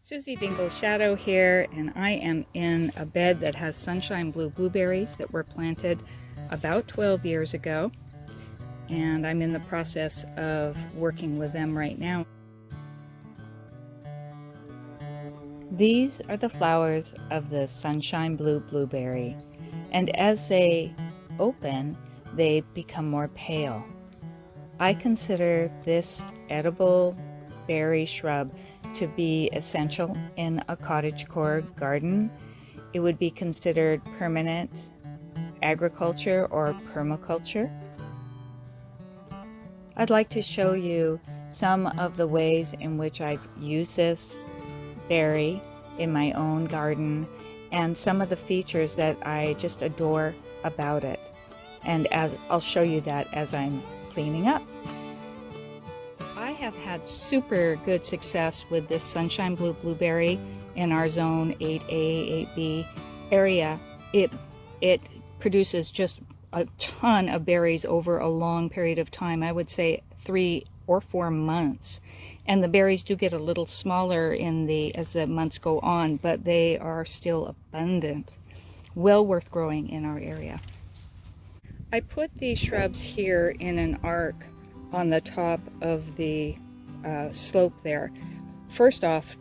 Susie Dingle's Shadow here, and I am in a bed that has sunshine blue blueberries that were planted about 12 years ago, and I'm in the process of working with them right now. These are the flowers of the sunshine blue blueberry, and as they open, they become more pale. I consider this edible berry shrub to be essential in a cottagecore garden. It would be considered permanent agriculture or permaculture. I'd like to show you some of the ways in which I've used this berry in my own garden and some of the features that I just adore about it. And I'll show you that as I'm cleaning up. I have had super good success with this sunshine blue blueberry in our zone 8A, 8B area. It produces just a ton of berries over a long period of time. I would say 3 or 4 months. And the berries do get a little smaller as the months go on, but they are still abundant. Well worth growing in our area. I put these shrubs here in an arc on the top of the slope there. First off,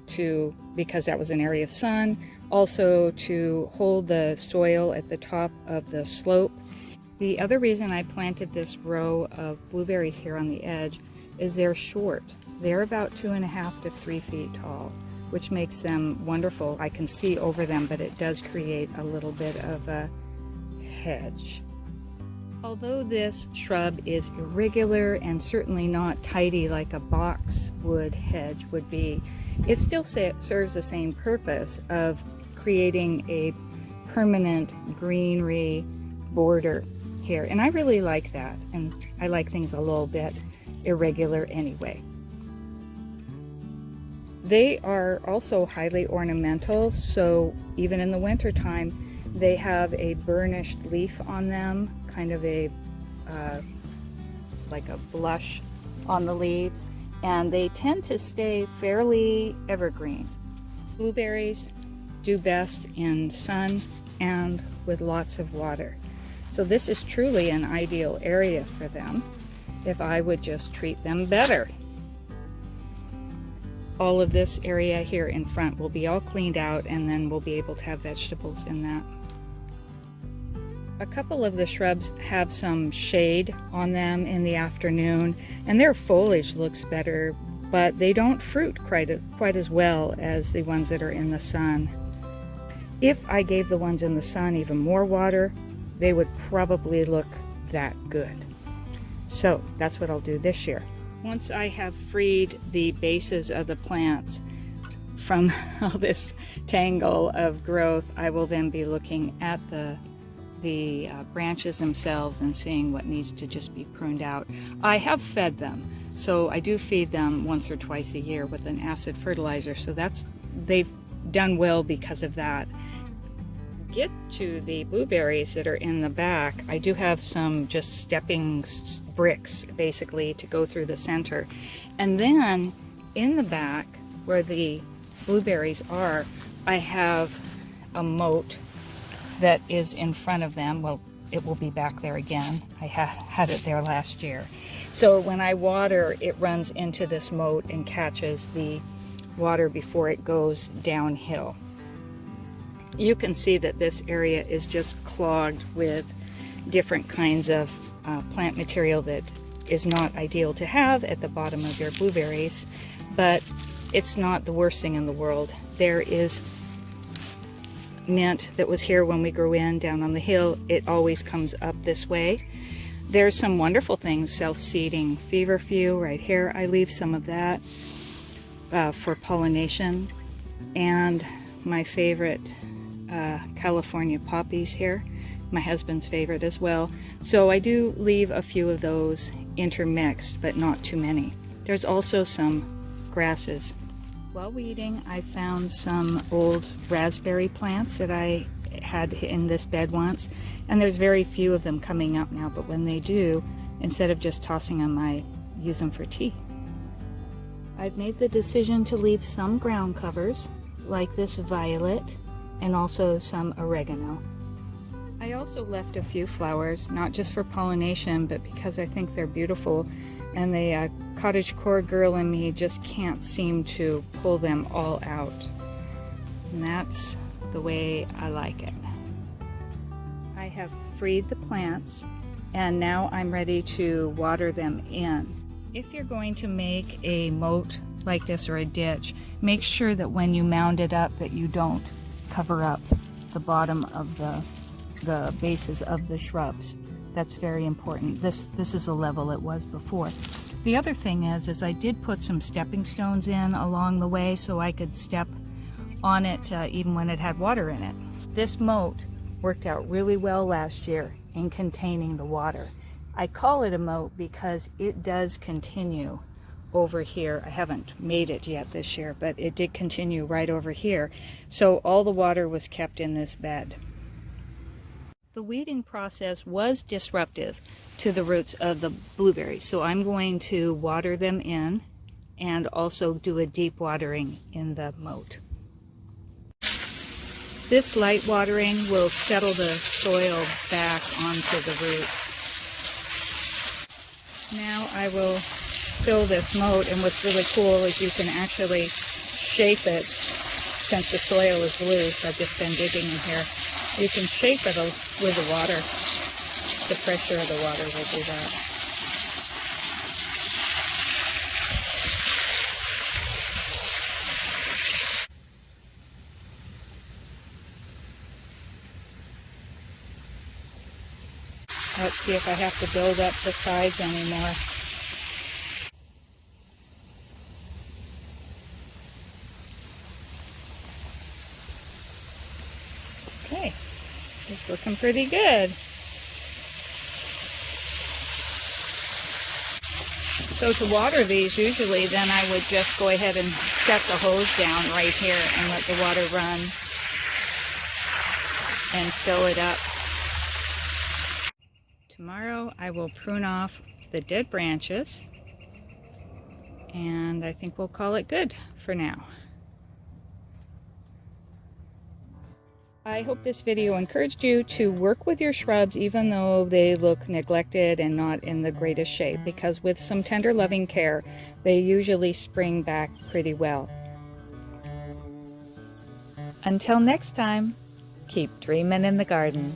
because that was an area of sun, also to hold the soil at the top of the slope. The other reason I planted this row of blueberries here on the edge is they're short. They're about 2.5 to 3 feet tall, which makes them wonderful. I can see over them, but it does create a little bit of a hedge. Although this shrub is irregular and certainly not tidy like a boxwood hedge would be, it still serves the same purpose of creating a permanent greenery border here. And I really like that, and I like things a little bit irregular anyway. They are also highly ornamental, so even in the winter time, they have a burnished leaf on them, kind of a like a blush on the leaves, and they tend to stay fairly evergreen. Blueberries do best in sun and with lots of water. So this is truly an ideal area for them if I would just treat them better. All of this area here in front will be all cleaned out, and then we'll be able to have vegetables in that. A couple of the shrubs have some shade on them in the afternoon, and their foliage looks better, but they don't fruit quite as well as the ones that are in the sun. If I gave the ones in the sun even more water, they would probably look that good. So that's what I'll do this year. Once I have freed the bases of the plants from all this tangle of growth, I will then be looking at the branches themselves and seeing what needs to just be pruned out. I have fed them, so I do feed them once or twice a year with an acid fertilizer, so they've done well because of that. Get to the blueberries that are in the back. I do have some just stepping bricks basically to go through the center, and then in the back where the blueberries are, I have a moat that is in front of them. Well, it will be back there again. I had it there last year. So when I water, it runs into this moat and catches the water before it goes downhill. You can see that this area is just clogged with different kinds of plant material that is not ideal to have at the bottom of your blueberries, but it's not the worst thing in the world. There is mint that was here when we grew in down on the hill. It always comes up this way. There's some wonderful things, self-seeding feverfew right here. I leave some of that for pollination, and my favorite California poppies here, my husband's favorite as well. So I do leave a few of those intermixed, but not too many. There's also some grasses. While weeding, I found some old raspberry plants that I had in this bed once, and there's very few of them coming up now, but when they do, instead of just tossing them, I use them for tea. I've made the decision to leave some ground covers, like this violet, and also some oregano. I also left a few flowers, not just for pollination, but because I think they're beautiful, and the Cottagecore girl in me just can't seem to pull them all out. And that's the way I like it. I have freed the plants, and now I'm ready to water them in. If you're going to make a moat like this or a ditch, make sure that when you mound it up that you don't cover up the bottom of the bases of the shrubs. That's very important. This is a level it was before. The other thing is I did put some stepping stones in along the way so I could step on it even when it had water in it. This moat worked out really well last year in containing the water. I call it a moat because it does continue over here. I haven't made it yet this year, but it did continue right over here. So all the water was kept in this bed. The weeding process was disruptive to the roots of the blueberries, so I'm going to water them in and also do a deep watering in the moat. This light watering will settle the soil back onto the roots. Now I will fill this moat, and what's really cool is you can actually shape it. Since the soil is loose, I've just been digging in here. You can shape it with the water. The pressure of the water will do that. Let's see if I have to build up the sides anymore. Okay, it's looking pretty good. So to water these, usually then I would just go ahead and set the hose down right here and let the water run and fill it up. Tomorrow I will prune off the dead branches, and I think we'll call it good for now. I hope this video encouraged you to work with your shrubs even though they look neglected and not in the greatest shape, because with some tender loving care they usually spring back pretty well. Until next time, keep dreaming in the garden.